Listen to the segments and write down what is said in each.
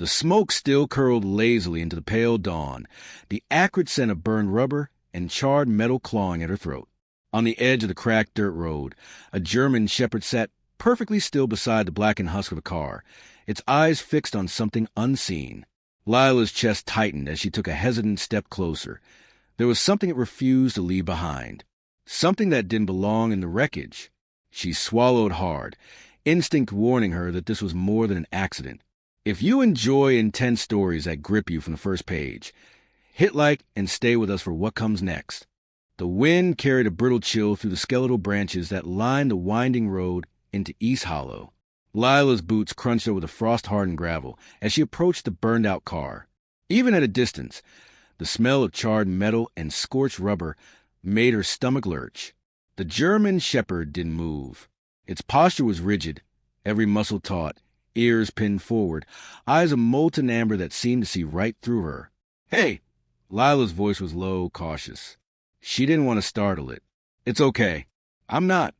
The smoke still curled lazily into the pale dawn, the acrid scent of burned rubber and charred metal clawing at her throat. On the edge of the cracked dirt road, a German shepherd sat perfectly still beside the blackened husk of a car, its eyes fixed on something unseen. Lila's chest tightened as she took a hesitant step closer. There was something it refused to leave behind, something that didn't belong in the wreckage. She swallowed hard, instinct warning her that this was more than an accident. If you enjoy intense stories that grip you from the first page, hit like and stay with us for what comes next. The wind carried a brittle chill through the skeletal branches that lined the winding road into East Hollow. Lila's boots crunched over the frost-hardened gravel as she approached the burned-out car. Even at a distance, the smell of charred metal and scorched rubber made her stomach lurch. The German shepherd didn't move. Its posture was rigid, every muscle taut, ears pinned forward, eyes of molten amber that seemed to see right through her. "Hey!" Lila's voice was low, cautious. She didn't want to startle it. "It's okay. I'm not."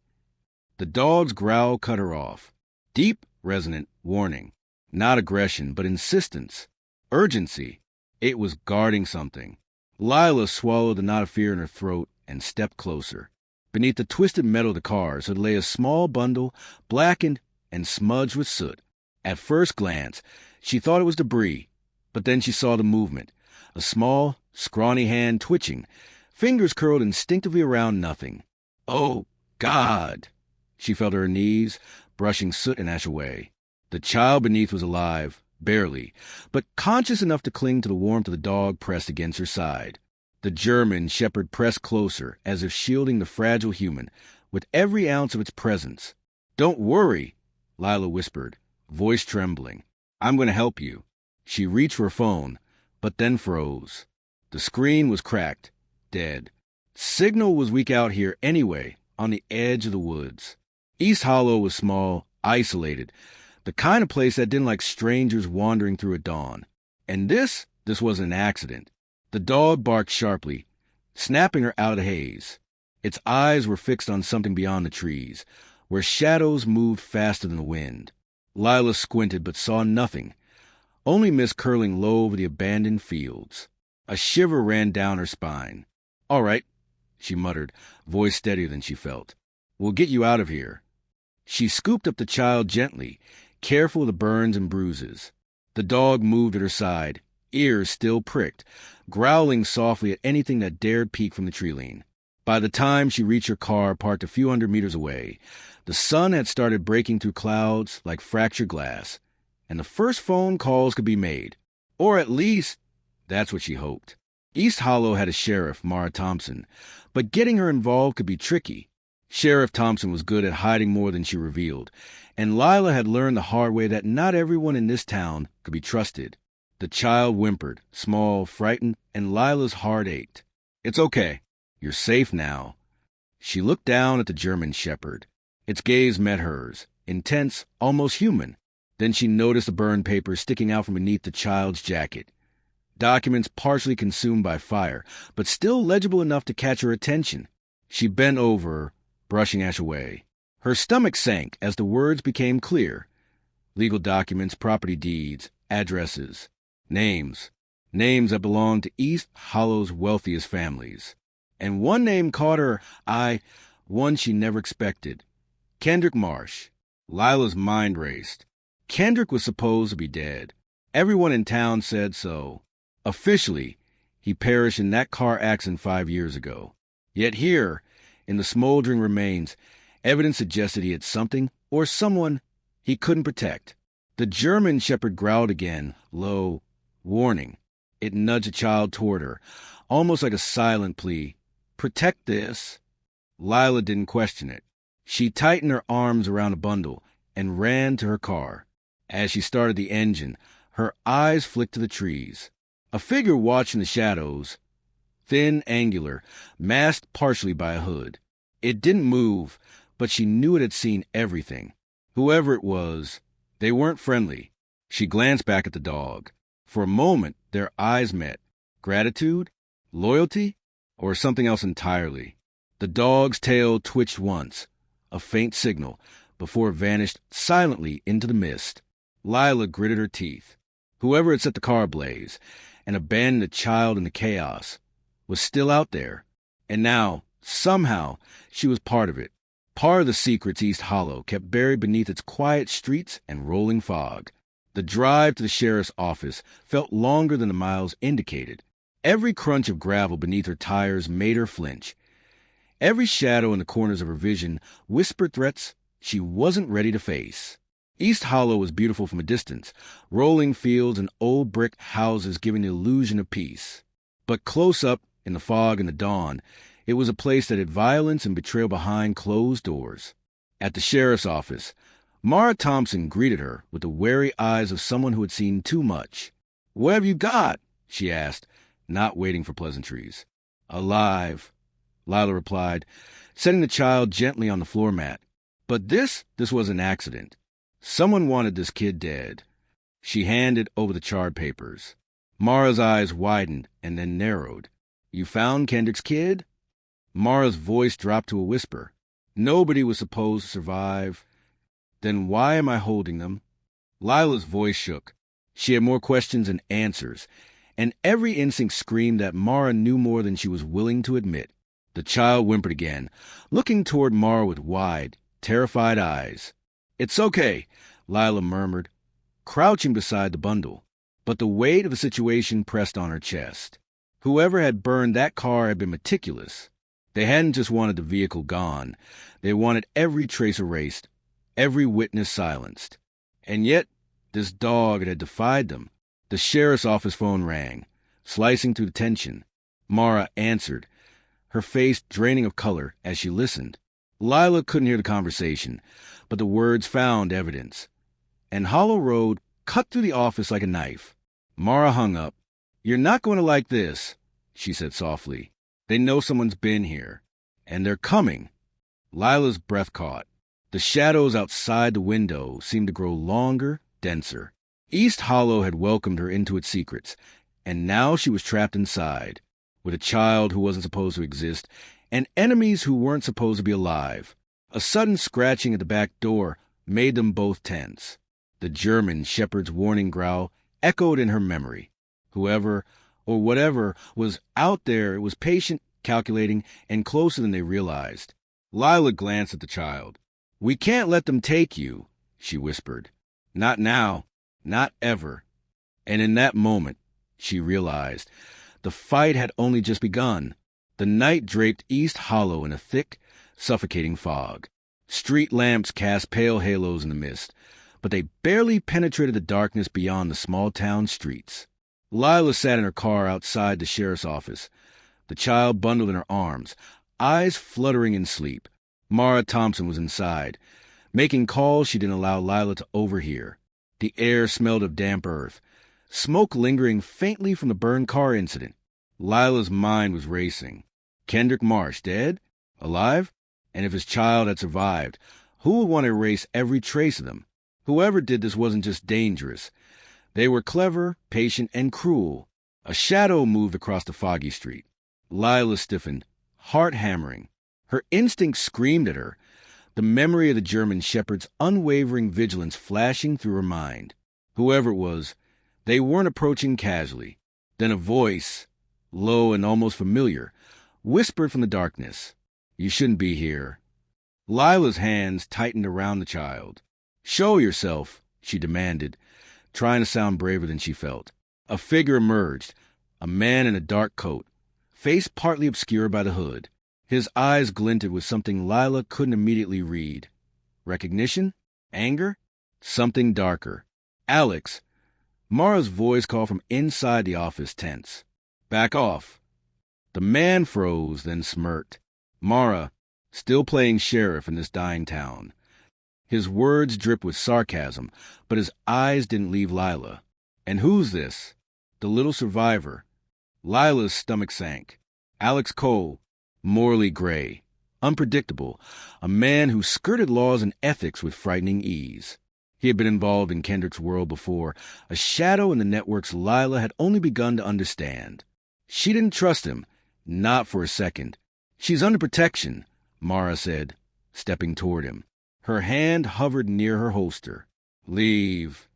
The dog's growl cut her off. Deep, resonant warning. Not aggression, but insistence. Urgency. It was guarding something. Lila swallowed the knot of fear in her throat and stepped closer. Beneath the twisted metal of the cars there lay a small bundle, blackened and smudged with soot. At first glance, she thought it was debris, but then she saw the movement. A small, scrawny hand twitching, fingers curled instinctively around nothing. "Oh, God!" She fell to her knees, brushing soot and ash away. The child beneath was alive, barely, but conscious enough to cling to the warmth of the dog pressed against her side. The German shepherd pressed closer, as if shielding the fragile human, with every ounce of its presence. "Don't worry," Lila whispered, voice trembling. "I'm going to help you." She reached for her phone, but then froze. The screen was cracked, dead. Signal was weak out here anyway, on the edge of the woods. East Hollow was small, isolated, the kind of place that didn't like strangers wandering through at dawn. And this wasn't an accident. The dog barked sharply, snapping her out of the haze. Its eyes were fixed on something beyond the trees, where shadows moved faster than the wind. Lila squinted but saw nothing, only mist curling low over the abandoned fields. A shiver ran down her spine. "All right," she muttered, voice steadier than she felt. "We'll get you out of here." She scooped up the child gently, careful of the burns and bruises. The dog moved at her side, ears still pricked, growling softly at anything that dared peek from the tree lean. By the time she reached her car parked a few hundred meters away, the sun had started breaking through clouds like fractured glass, and the first phone calls could be made. Or at least, that's what she hoped. East Hollow had a sheriff, Mara Thompson, but getting her involved could be tricky. Sheriff Thompson was good at hiding more than she revealed, and Lila had learned the hard way that not everyone in this town could be trusted. The child whimpered, small, frightened, and Lila's heart ached. "It's okay. You're safe now." She looked down at the German shepherd. Its gaze met hers, intense, almost human. Then she noticed the burned paper sticking out from beneath the child's jacket. Documents partially consumed by fire, but still legible enough to catch her attention. She bent over, brushing ash away. Her stomach sank as the words became clear. Legal documents, property deeds, addresses, names that belonged to East Hollow's wealthiest families. And one name caught her eye, one she never expected. Kendrick Marsh. Lila's mind raced. Kendrick was supposed to be dead. Everyone in town said so. Officially, he perished in that car accident 5 years ago. Yet here, in the smoldering remains, evidence suggested he had something or someone he couldn't protect. The German shepherd growled again, low, warning. It nudged the child toward her, almost like a silent plea. "Protect this." Lila didn't question it. She tightened her arms around a bundle and ran to her car. As she started the engine, her eyes flicked to the trees. A figure watched in the shadows, thin, angular, masked partially by a hood. It didn't move, but she knew it had seen everything. Whoever it was, they weren't friendly. She glanced back at the dog. For a moment, their eyes met. Gratitude? Loyalty? Or something else entirely? The dog's tail twitched once, a faint signal, before it vanished silently into the mist. Lila gritted her teeth. Whoever had set the car ablaze and abandoned the child in the chaos was still out there. And now, somehow, she was part of it. Part of the secrets East Hollow kept buried beneath its quiet streets and rolling fog. The drive to the sheriff's office felt longer than the miles indicated. Every crunch of gravel beneath her tires made her flinch. Every shadow in the corners of her vision whispered threats she wasn't ready to face. East Hollow was beautiful from a distance, rolling fields and old brick houses giving the illusion of peace. But close up, in the fog and the dawn, it was a place that had violence and betrayal behind closed doors. At the sheriff's office, Mara Thompson greeted her with the wary eyes of someone who had seen too much. "What have you got?" she asked, not waiting for pleasantries. "Alive," Lila replied, setting the child gently on the floor mat. But this was an accident. Someone wanted this kid dead. She handed over the charred papers. Mara's eyes widened and then narrowed. "You found Kendrick's kid?" Mara's voice dropped to a whisper. "Nobody was supposed to survive." "Then why am I holding them?" Lila's voice shook. She had more questions than answers, and every instinct screamed that Mara knew more than she was willing to admit. The child whimpered again, looking toward Mara with wide, terrified eyes. "It's okay," Lila murmured, crouching beside the bundle. But the weight of the situation pressed on her chest. Whoever had burned that car had been meticulous. They hadn't just wanted the vehicle gone. They wanted every trace erased, every witness silenced. And yet, this dog had defied them. The sheriff's office phone rang, slicing through the tension. Mara answered, her face draining of color as she listened. Lila couldn't hear the conversation, but the words found evidence. And Hollow Road cut through the office like a knife. Mara hung up. "You're not going to like this," she said softly. "They know someone's been here, and they're coming." Lila's breath caught. The shadows outside the window seemed to grow longer, denser. East Hollow had welcomed her into its secrets, and now she was trapped inside, with a child who wasn't supposed to exist, and enemies who weren't supposed to be alive. A sudden scratching at the back door made them both tense. The German shepherd's warning growl echoed in her memory. Whoever, or whatever, was out there was patient, calculating, and closer than they realized. Lila glanced at the child. "We can't let them take you," she whispered. "Not now. Not ever." And in that moment, she realized, the fight had only just begun. The night draped East Hollow in a thick, suffocating fog. Street lamps cast pale halos in the mist, but they barely penetrated the darkness beyond the small-town streets. Lila sat in her car outside the sheriff's office, the child bundled in her arms, eyes fluttering in sleep. Mara Thompson was inside, making calls she didn't allow Lila to overhear. The air smelled of damp earth, smoke lingering faintly from the burned car incident. Lila's mind was racing. Kendrick Marsh, dead? Alive? And if his child had survived, who would want to erase every trace of them? Whoever did this wasn't just dangerous. They were clever, patient, and cruel. A shadow moved across the foggy street. Lila stiffened, heart hammering. Her instinct screamed at her, the memory of the German shepherd's unwavering vigilance flashing through her mind. Whoever it was, they weren't approaching casually. Then a voice, low and almost familiar, whispered from the darkness, "You shouldn't be here." Lila's hands tightened around the child. "Show yourself," she demanded, trying to sound braver than she felt. A figure emerged, a man in a dark coat, face partly obscured by the hood. His eyes glinted with something Lila couldn't immediately read. Recognition? Anger? Something darker. "Alex." Mara's voice called from inside the office, tense. "Back off." The man froze, then smirked. Mara, still playing sheriff in this dying town. His words dripped with sarcasm, but his eyes didn't leave Lila. "And who's this?" "The little survivor." Lila's stomach sank. Alex Cole, morally gray, unpredictable, a man who skirted laws and ethics with frightening ease. He had been involved in Kendrick's world before, a shadow in the networks Lila had only begun to understand. She didn't trust him, not for a second. "She's under protection," Mara said, stepping toward him. Her hand hovered near her holster. "Leave."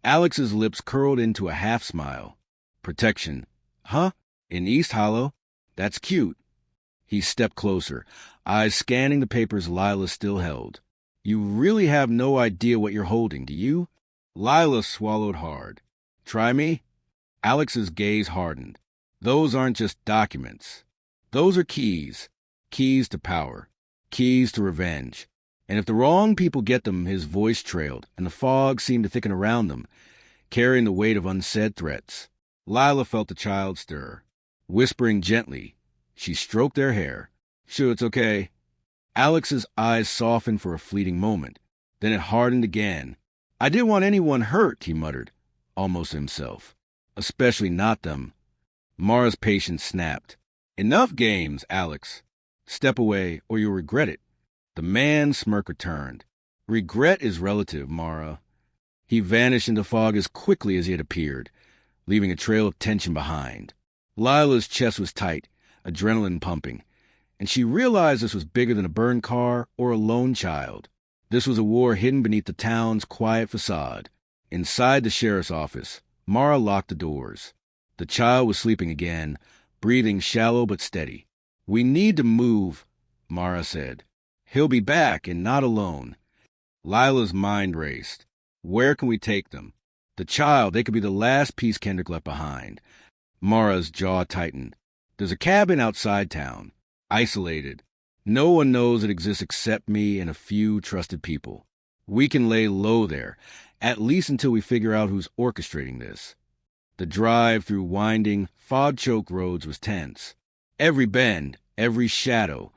Alex's lips curled into a half-smile. Protection. Huh? In East Hollow? That's cute. He stepped closer, eyes scanning the papers Lila still held. You really have no idea what you're holding, do you? Lila swallowed hard. Try me? Alex's gaze hardened. Those aren't just documents. Those are keys. Keys to power. Keys to revenge. And if the wrong people get them, his voice trailed, and the fog seemed to thicken around them, carrying the weight of unsaid threats. Lila felt the child stir. Whispering gently, she stroked their hair. Sure, it's okay. Alex's eyes softened for a fleeting moment. Then it hardened again. I didn't want anyone hurt, he muttered, almost to himself. Especially not them. Mara's patience snapped. Enough games, Alex. Step away, or you'll regret it. The man's smirk returned. Regret is relative, Mara. He vanished into fog as quickly as he had appeared, leaving a trail of tension behind. Lila's chest was tight, adrenaline pumping, and she realized this was bigger than a burned car or a lone child. This was a war hidden beneath the town's quiet facade. Inside the sheriff's office, Mara locked the doors. The child was sleeping again, breathing shallow but steady. We need to move, Mara said. He'll be back and not alone. Lila's mind raced. Where can we take them? The child, they could be the last piece Kendrick left behind. Mara's jaw tightened. There's a cabin outside town. Isolated. No one knows it exists except me and a few trusted people. We can lay low there, at least until we figure out who's orchestrating this. The drive through winding, fog-choked roads was tense. Every bend, every shadow,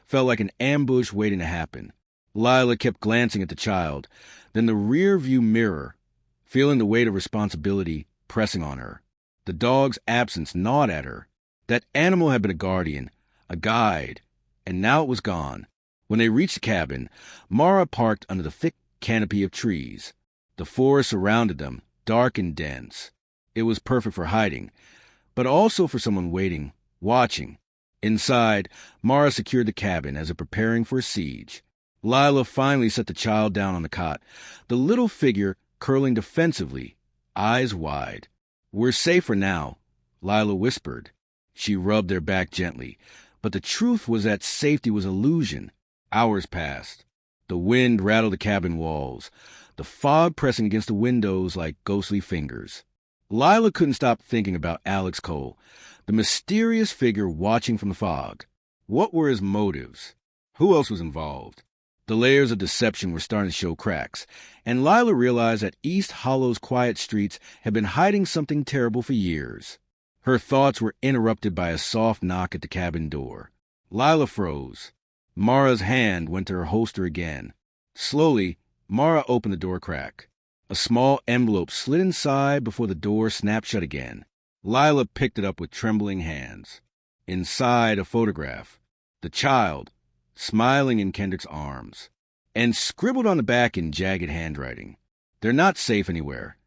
felt like an ambush waiting to happen. Lila kept glancing at the child, then the rear-view mirror, feeling the weight of responsibility pressing on her. The dog's absence gnawed at her. That animal had been a guardian, a guide, and now it was gone. When they reached the cabin, Mara parked under the thick canopy of trees. The forest surrounded them, dark and dense. It was perfect for hiding, but also for someone waiting, watching. Inside, Mara secured the cabin as if preparing for a siege. Lila finally set the child down on the cot, the little figure curling defensively, eyes wide. We're safer now, Lila whispered. She rubbed their back gently, but the truth was that safety was illusion. Hours passed. The wind rattled the cabin walls, the fog pressing against the windows like ghostly fingers. Lila couldn't stop thinking about Alex Cole, the mysterious figure watching from the fog. What were his motives? Who else was involved? The layers of deception were starting to show cracks, and Lila realized that East Hollow's quiet streets had been hiding something terrible for years. Her thoughts were interrupted by a soft knock at the cabin door. Lila froze. Mara's hand went to her holster again. Slowly, Mara opened the door crack. A small envelope slid inside before the door snapped shut again. Lila picked it up with trembling hands. Inside, a photograph. The child, smiling in Kendrick's arms, and scribbled on the back in jagged handwriting. They're not safe anywhere.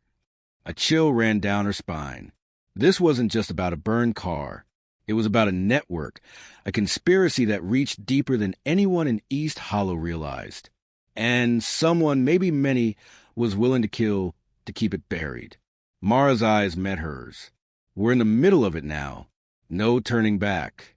A chill ran down her spine. This wasn't just about a burned car. It was about a network, a conspiracy that reached deeper than anyone in East Hollow realized. And someone, maybe many, was willing to kill to keep it buried. Mara's eyes met hers. We're in the middle of it now. No turning back.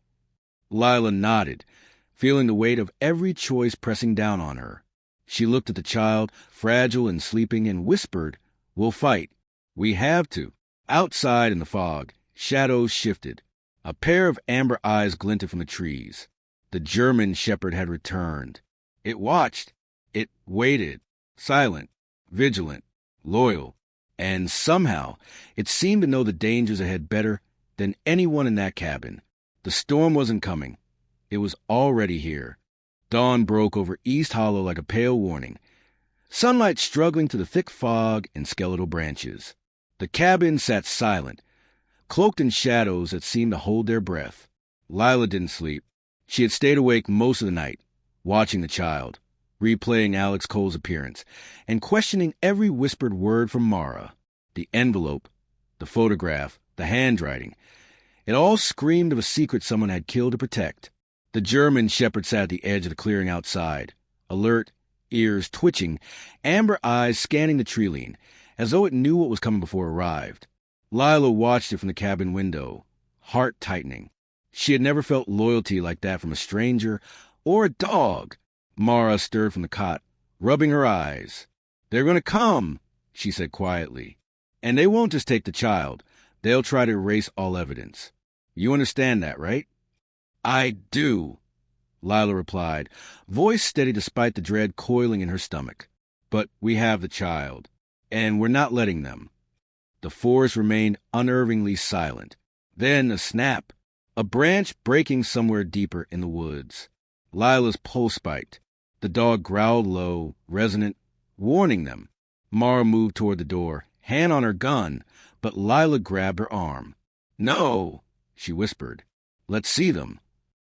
Lila nodded, feeling the weight of every choice pressing down on her. She looked at the child, fragile and sleeping, and whispered, We'll fight. We have to. Outside in the fog, shadows shifted. A pair of amber eyes glinted from the trees. The German shepherd had returned. It watched. It waited. Silent, vigilant, loyal. And somehow, it seemed to know the dangers ahead better than anyone in that cabin. The storm wasn't coming. It was already here. Dawn broke over East Hollow like a pale warning. Sunlight struggling through the thick fog and skeletal branches. The cabin sat silent, cloaked in shadows that seemed to hold their breath. Lila didn't sleep. She had stayed awake most of the night, watching the child, replaying Alex Cole's appearance, and questioning every whispered word from Mara. The envelope, the photograph, the handwriting. It all screamed of a secret someone had killed to protect. The German shepherd sat at the edge of the clearing outside, alert, ears twitching, amber eyes scanning the tree line, as though it knew what was coming before it arrived. Lila watched it from the cabin window, heart tightening. She had never felt loyalty like that from a stranger or a dog. Mara stirred from the cot, rubbing her eyes. "They're going to come," she said quietly. "And they won't just take the child. They'll try to erase all evidence. You understand that, right?" "I do," Lila replied, voice steady despite the dread coiling in her stomach. "But we have the child, and we're not letting them." The forest remained unnervingly silent. Then a snap, a branch breaking somewhere deeper in the woods. Lila's pulse spiked. The dog growled low, resonant, warning them. Mara moved toward the door, hand on her gun, but Lila grabbed her arm. "No," she whispered. "Let's see them."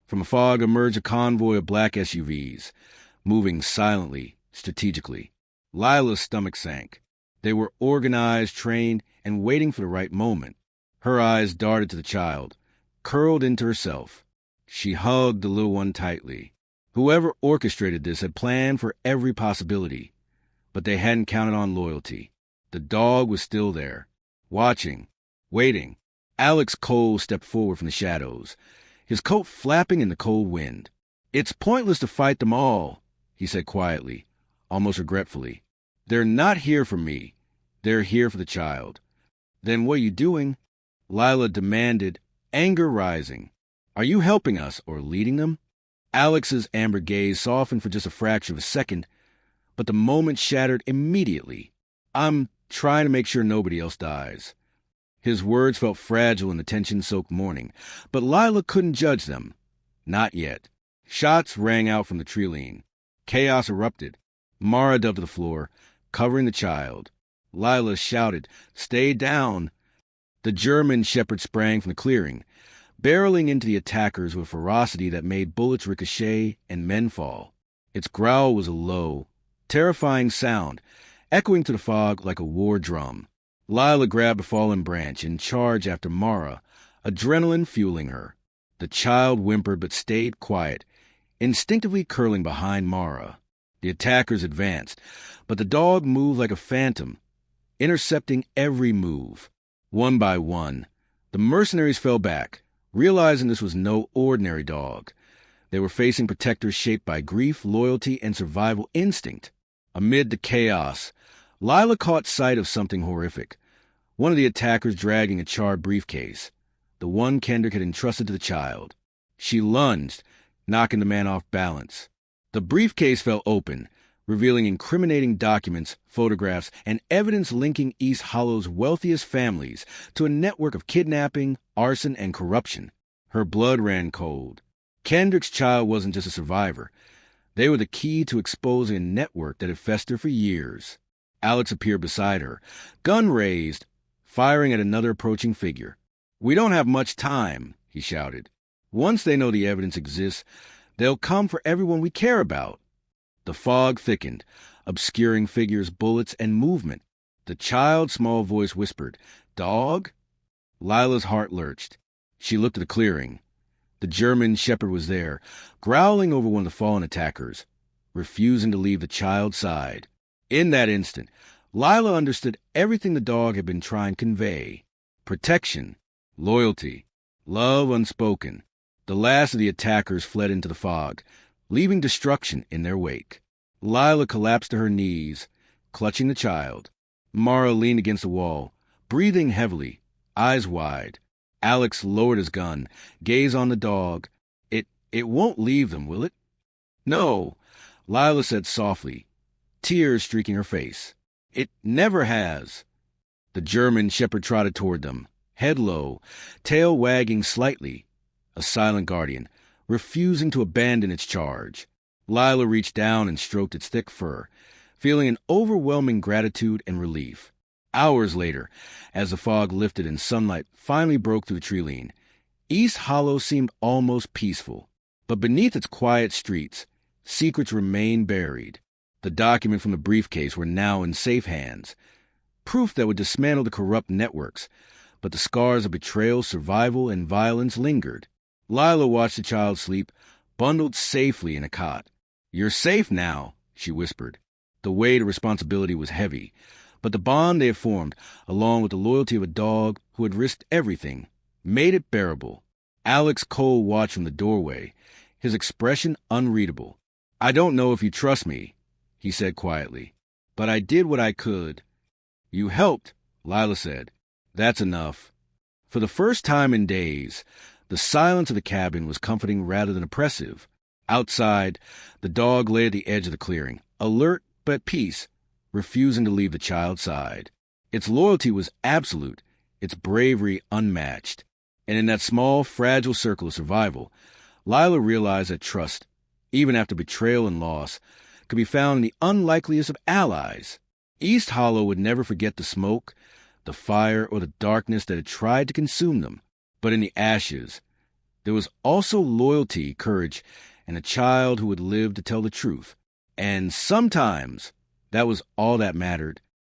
From a fog emerged a convoy of black SUVs, moving silently, strategically. Lila's stomach sank. They were organized, trained, and waiting for the right moment. Her eyes darted to the child, curled into herself. She hugged the little one tightly. Whoever orchestrated this had planned for every possibility, but they hadn't counted on loyalty. The dog was still there, watching, waiting. Alex Cole stepped forward from the shadows, his coat flapping in the cold wind. "It's pointless to fight them all," he said quietly, almost regretfully. "They're not here for me. They're here for the child." "Then what are you doing?" Lila demanded, anger rising. "Are you helping us or leading them?" Alex's amber gaze softened for just a fraction of a second, but the moment shattered immediately. "I'm trying to make sure nobody else dies." His words felt fragile in the tension-soaked morning, but Lila couldn't judge them. Not yet. Shots rang out from the treeline. Chaos erupted. Mara dove to the floor, covering the child. Lila shouted, "Stay down!" The German shepherd sprang from the clearing, barreling into the attackers with ferocity that made bullets ricochet and men fall. Its growl was a low, terrifying sound, echoing to the fog like a war drum. Lila grabbed a fallen branch and charged after Mara, adrenaline fueling her. The child whimpered but stayed quiet, instinctively curling behind Mara. The attackers advanced, but the dog moved like a phantom, intercepting every move. One by one, the mercenaries fell back, realizing this was no ordinary dog. They were facing protectors shaped by grief, loyalty, and survival instinct. Amid the chaos, Lila caught sight of something horrific. One of the attackers dragging a charred briefcase, the one Kendrick had entrusted to the child. She lunged, knocking the man off balance. The briefcase fell open, revealing incriminating documents, photographs, and evidence linking East Hollow's wealthiest families to a network of kidnapping, arson, and corruption. Her blood ran cold. Kendrick's child wasn't just a survivor. They were the key to exposing a network that had festered for years. Alex appeared beside her, gun raised, firing at another approaching figure. "We don't have much time," he shouted. "Once they know the evidence exists, they'll come for everyone we care about." The fog thickened, obscuring figures, bullets, and movement. The child's small voice whispered, "Dog?" Lila's heart lurched. She looked at the clearing. The German shepherd was there, growling over one of the fallen attackers, refusing to leave the child's side. In that instant, Lila understood everything the dog had been trying to convey. Protection, loyalty, love unspoken. The last of the attackers fled into the fog, leaving destruction in their wake. Lila collapsed to her knees, clutching the child. Mara leaned against the wall, breathing heavily, eyes wide. Alex lowered his gun, gaze on the dog. It won't leave them, will it?" "No," Lila said softly, tears streaking her face. "It never has." The German shepherd trotted toward them, head low, tail wagging slightly, a silent guardian, refusing to abandon its charge. Lila reached down and stroked its thick fur, feeling an overwhelming gratitude and relief. Hours later, as the fog lifted and sunlight finally broke through the treeline, East Hollow seemed almost peaceful. But beneath its quiet streets, secrets remained buried. The documents from the briefcase were now in safe hands, proof that would dismantle the corrupt networks, but the scars of betrayal, survival, and violence lingered. Lila watched the child sleep, bundled safely in a cot. "You're safe now," she whispered. The weight of responsibility was heavy, But the bond they had formed, along with the loyalty of a dog who had risked everything, made it bearable. Alex Cole watched from the doorway, his expression unreadable. "I don't know if you trust me," he said quietly, "but I did what I could." "You helped," Lila said. "That's enough." For the first time in days, the silence of the cabin was comforting rather than oppressive. Outside, the dog lay at the edge of the clearing, alert but at peace, refusing to leave the child's side. Its loyalty was absolute, its bravery unmatched. And in that small, fragile circle of survival, Lila realized that trust, even after betrayal and loss, could be found in the unlikeliest of allies. East Hollow would never forget the smoke, the fire, or the darkness that had tried to consume them. But in the ashes, there was also loyalty, courage, and a child who would live to tell the truth. And sometimes that was all that mattered.